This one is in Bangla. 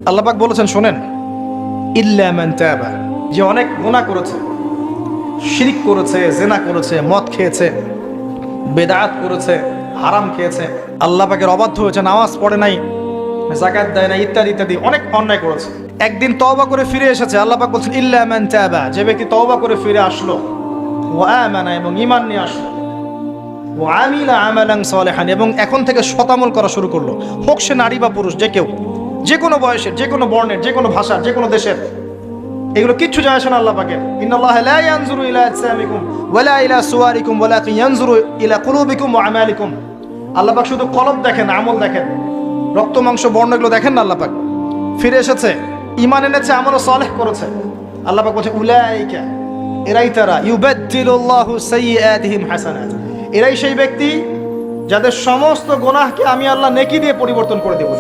আল্লাহ পাক বলেছেন শোনেন, ইল্লা মান তাবা, যে অনেক গুনাহ করেছে, শিরক করেছে, জিনা করেছে, মদ খেয়েছে, বেদাত করেছে, হারাম খেয়েছে, আল্লাহ পাকের অবাধ্য হয়েছে, নামাজ পড়ে নাই, যাকাত দেয় না, ইত্যাদি ইত্যাদি অনেক অন্যায় করেছে, একদিন তওবা করে ফিরে এসেছে। আল্লাহ পাক বলছেন ইল্লা মান তাবা, যে ব্যক্তি তওবা করে ফিরে আসলো, ওয়া আমানা, এবং ঈমান নিয়ে আসলো, ওয়া আমিলা আমালান সালিহান, এবং এখন থেকে সতামল করা শুরু করলো, হোক সে নারী বা পুরুষ, যে কেউ, যে কোনো বয়সের, যে কোনো বর্ণের, যে কোনো ভাষার, যে কোনো দেশের, এগুলো কিচ্ছু যায় আসে না আল্লাহ পাকের। ইন্নাল্লাহা লা ইয়ানজুরু ইলা আজসামিকুম ওয়ালা ইলা সুওয়ারিকুম ওয়ালাকিন ইয়ানজুরু ইলা কুলুবিকুম ওয়া আমালিকুম। আল্লাহ পাক শুধু কলব দেখেন, আমল দেখেন, রক্ত মাংস বর্ণ এগুলো দেখেন না। আল্লাহ পাক ফিরে এসেছে, ঈমান এনেছে, আমল সালেহ করেছে। আল্লাহ পাক বলছে উলাইকা, এরাই তারা, ইউবাদদিলুল্লাহু সাইয়্যাতিহিম হাসানাত, এরাই সেই ব্যক্তি যাদের সমস্ত গুনাহকে আমি আল্লাহ নেকি দিয়ে পরিবর্তন করে দেব।